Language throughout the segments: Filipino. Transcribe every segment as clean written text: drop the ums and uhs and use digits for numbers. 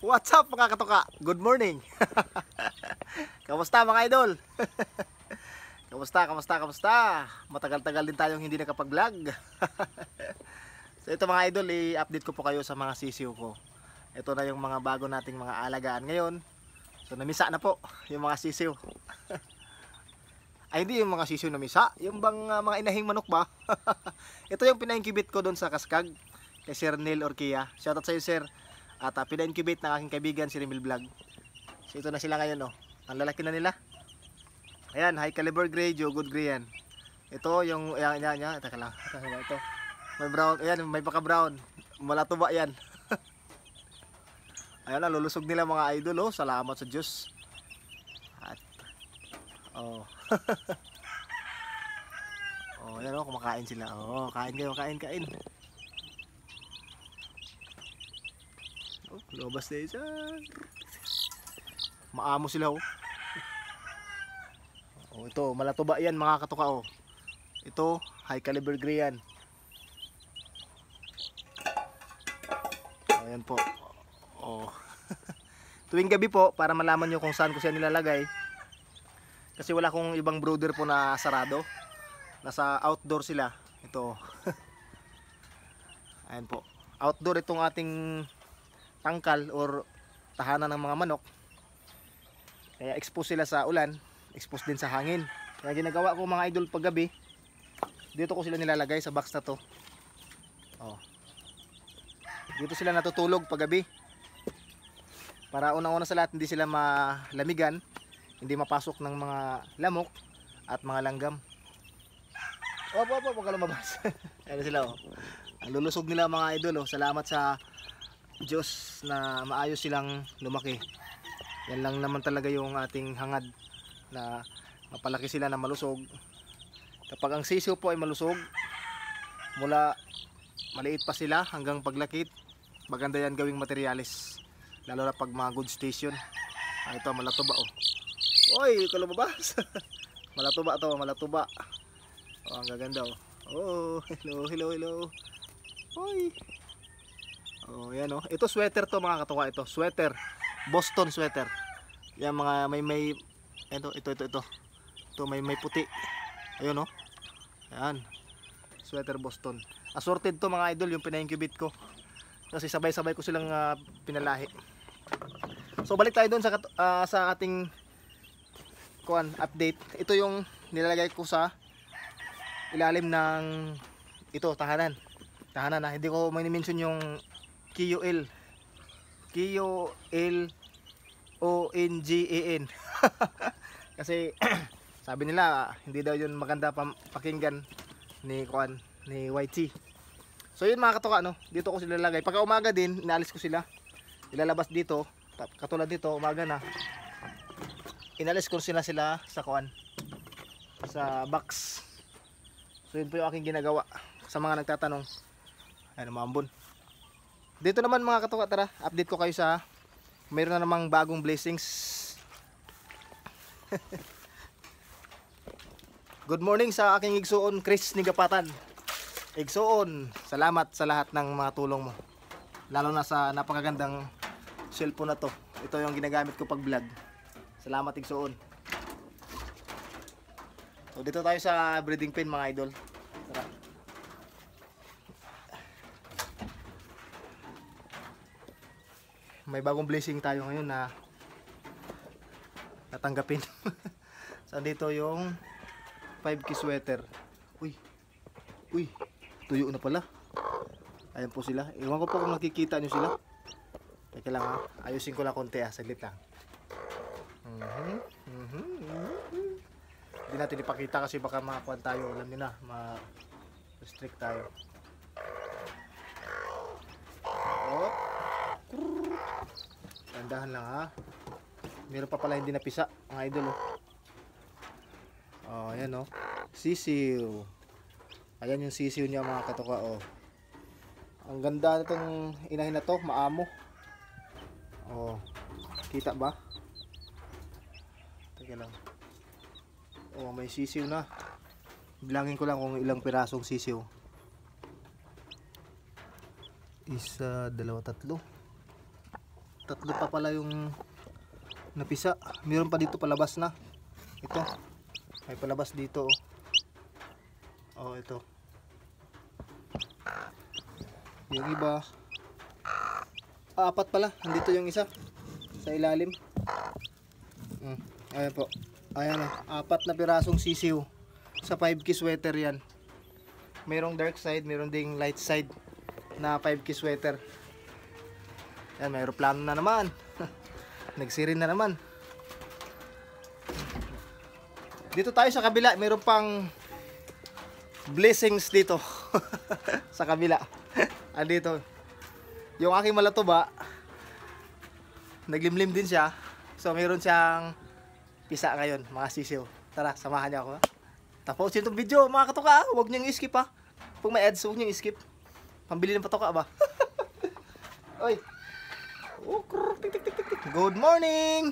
What's up mga katoka? Good morning. Kamusta mga idol? Kamusta? Matagal-tagal din tayong hindi nakapag-vlog. So ito mga idol, i-update ko po kayo sa mga sisiw ko. Ito na yung mga bago nating mga alagaan ngayon. So namisa na po yung mga sisiw. Ay hindi yung mga sisiw namisa, yung bang mga inahing manok ba? Ito yung pina-incubate ko doon sa Kaskag kay Sir Neil Orkia. Shoutout sa iyo sir. At pina-incubate ng aking kaibigan si Remil Vlog. So ito na sila ngayon oh. Ang lalaki na nila. Ayan, high caliber gray, Joe Good gray yan. Ito yung yan. Teka lang. Ito. May brown, ayan, may paka brown. Malatuba yan. Ayan na, lulusog nila mga idol oh. Salamat sa Diyos. At oh. Oh, ayan oh, kumakain sila. Oh, kain kayo, kain. Oh, lobas na isa. Maamo sila oh. Oh, ito, malatuba yan mga katuka oh. Ito, high caliber gray yan. Ayan po. Oh. Tuwing gabi po, para malaman nyo kung saan ko siya nilalagay. Kasi wala akong ibang brooder po na sarado. Nasa outdoor sila. Ito. Ayan po. Outdoor itong ating tangkal or tahanan ng mga manok. Kaya expose sila sa ulan, expose din sa hangin. Kaya ginagawa ko mga idol paggabi, dito ko sila nilalagay sa box na to. Oh. Dito sila natutulog paggabi. Para unang-una sa lahat hindi sila malamigan, hindi mapasok ng mga lamok at mga langgam. Wag ka lumabas. Ayan sila oh. Ang lulusog nila mga idol oh. Salamat sa Diyos na maayos silang lumaki. Yan lang naman talaga yung ating hangad, na mapalaki sila na malusog. Kapag ang sisiw po ay malusog, mula maliit pa sila hanggang paglaki, maganda yan gawing materyales, lalo na pag mga good station. Ito malatuba oh. Oy, kalumabas. malatuba. Oh, ang gaganda oh. Oh, hello. Oy. Oh, yan oh. Ito sweater to mga katuka, ito. Sweater. Boston sweater. Yan mga may ito. Ito may puti. Ayun oh. Yan. Sweater Boston. Assorted to mga idol yung pina-incubate ko. Kasi sabay-sabay ko silang pinalahi. So balik tayo doon sa ating update. Ito yung nilalagay ko sa ilalim ng ito, tahanan na. Hindi ko may-mention yung KUL ONGAN. Kasi sabi nila hindi daw yun maganda pakinggan ni YT. So yun mga katoka no, dito ko sila lalagay. Pagka umaga din, inaalis ko sila. Ilalabas dito, katulad dito, umaga na. Inalis ko sila sa sa box. So yun po yung aking ginagawa sa mga nagtatanong. Ayun, maambon. Dito naman mga katuka, tara, update ko kayo sa mayroon na namang bagong blessings. Good morning sa aking igsuon, Chris Nigapatan. Igsuon, salamat sa lahat ng mga tulong mo. Lalo na sa napakagandang cellphone na to. Ito yung ginagamit ko pag vlog. Salamat igsuon. So dito tayo sa breeding pen mga idol. Tara. May bagong blessing tayo ngayon na natanggapin. So dito yung 5K sweater. Uy, tuyo na pala. Ayan po sila. Iwan ko po kung nakikita nyo sila. Teka lang ha, ayusin ko lang konti saglit lang. Hindi natin ipakita kasi baka makakuha tayo. Alam nyo na, ma-restrict tayo. Tandahan lang ha. Meron pa pala hindi napisa mga idol oh. Oh, ayan oh. Sisiw. Ayan yung sisiw niya mga katoka oh. Ang ganda nitong inahin na to, maamo. Oh. Kita ba? Teka lang. Oh, may sisiw na. Bilangin ko lang kung ilang pirasong sisiw. 1, 2, 3 Tatlo pa pala yung napisa. Meron pa dito palabas na. Ito. May palabas dito. Oh, ito. Yung iba. Apat pala. Nandito yung isa. Sa ilalim. Ayan po. Ayan o. Apat na pirasong sisiw. Sa 5K sweater yan. Merong dark side. Meron ding light side. Na 5K sweater. Ayan, may aeroplano na naman. Nagsirin na naman. Dito tayo sa kabila. Meron pang blessings dito. Sa kabila. Andito. Yung aking malatuba, naglimlim din siya. So meron siyang pisa ngayon, mga sisiw. Tara, samahan niyo ako. Tapusin itong video, mga katoka. Huwag niyong i-skip ha. Kung may ads, huwag niyong i-skip. Pambili ng patoka ba? Oy. Oh, good morning.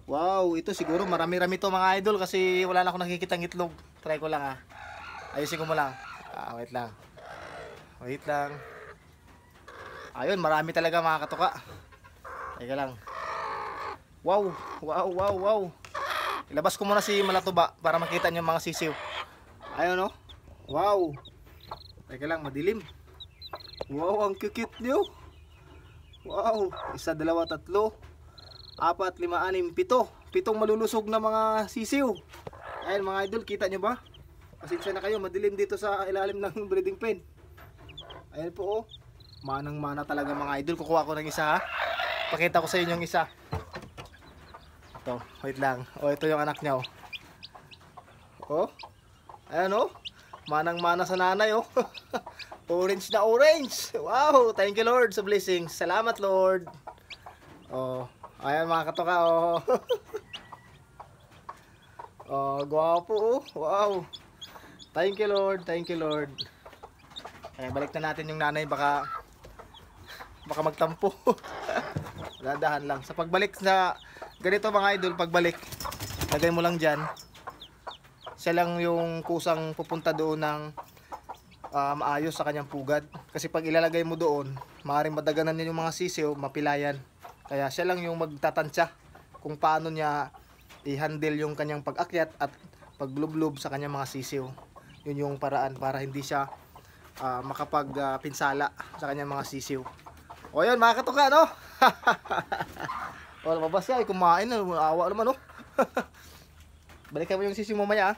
Wow, ito siguro marami-rami to mga idol kasi wala na akong nakikitang itlog. Try ko lang ha. Ayusin ko mo lang. Wait lang. Wait lang. Ayun, marami talaga mga katoka. Teka lang. Wow, wow, wow, wow. Ilabas ko muna si malatuba para makita niyo mga sisiw. Ayun no. Wow. Teka lang, madilim. Wow, ang cute niyo. Wow, 1, 2, 3, 4, 5, 6, 7. Pitong malulusog na mga sisiw. Ayun mga idol, kita nyo ba? Pasensya na kayo, madilim dito sa ilalim ng breeding pen. Ayun po oh. Manang-mana talaga mga idol. Kukuha ko ng isa ha. Pakita ko sa inyo yung isa. Ito, wait lang. Oh, ito yung anak niya oh. Oh. Ayan oh. Manang-mana sa nanay oh. Orange na orange. Wow, thank you Lord sa blessings. Salamat Lord. Oh, ayan mga katoka oh. Oh, gwapo oh. Wow. Thank you Lord, thank you Lord. Balik na natin yung nanay baka magtampo. Dadahan lang. Sa pagbalik sa ganito mga idol, pagbalik, lagay mo lang dyan. Siya lang yung kusang pupunta doon ng maayos sa kanyang pugad. Kasi pag ilalagay mo doon, maaaring madaganan din yung mga sisiw, mapilayan. Kaya siya lang yung magtatansya kung paano niya i-handle yung kanyang pag-akyat at paglublob sa kanyang mga sisiw. Yun yung paraan para hindi siya makapagpinsala sa kanyang mga sisiw. O yun mga katoka no. Wala pa ba siya ay kumain na, awa naman no. Balikan mo yung sisiw mamaya.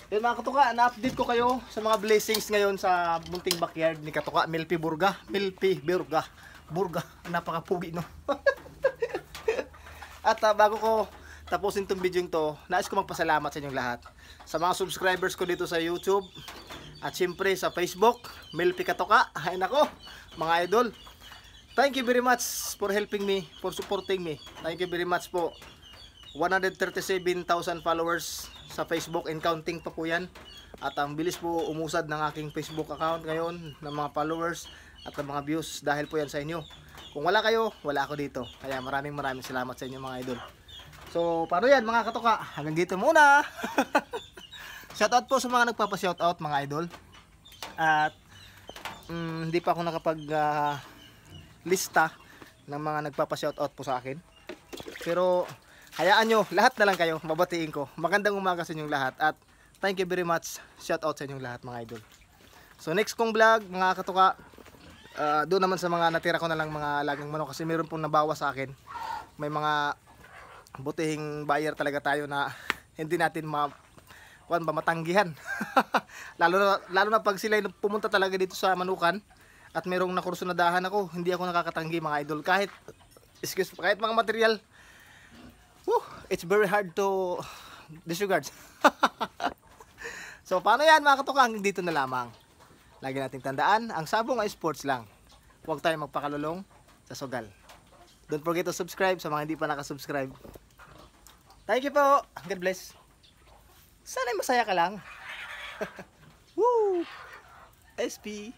Yun mga katoka, na-update ko kayo sa mga blessings ngayon sa munting backyard ni Katoka Milpi Burga. Burga, napakapugi no. At bago ko tapusin tong video to, nais ko magpasalamat sa inyong lahat. Sa mga subscribers ko dito sa YouTube at siyempre sa Facebook, Milpi Katoka. Ay nako, mga idol. Thank you very much for helping me, for supporting me. Thank you very much po. 137,000 followers sa Facebook and counting pa po yan. At ang bilis po umusad ng aking Facebook account ngayon ng mga followers at ng mga views dahil po yan sa inyo. Kung wala kayo, wala ako dito. Kaya maraming salamat sa inyo mga idol. So, paano yan mga katoka? Hanggang dito muna. Shoutout po sa mga nagpapa-shoutout mga idol. At hindi pa ako nakapag lista ng mga nagpapa-shoutout po sa akin. Pero hayaan nyo, lahat na lang kayo, mabatiin ko. Magandang umaga sa inyong lahat at thank you very much. Shoutout sa inyong lahat mga idol. So next kong vlog mga katoka, doon naman sa mga natira ko na lang mga alagang manok kasi meron pong nabawa sa akin. May mga butihing buyer talaga tayo na hindi natin matanggihan. lalo na pag sila pumunta talaga dito sa manukan at merong nakursunadahan ako, hindi ako nakakatanggi mga idol. Kahit mga material, it's very hard to disregard. So paano yan mga katoka, hanggang dito na lamang. Lagi nating tandaan, ang sabong ay sports lang. Huwag tayong magpakalulong sa sugal. Don't forget to subscribe sa mga hindi pa nakasubscribe. Thank you po. God bless. Sana'y masaya ka lang. Woo! SP.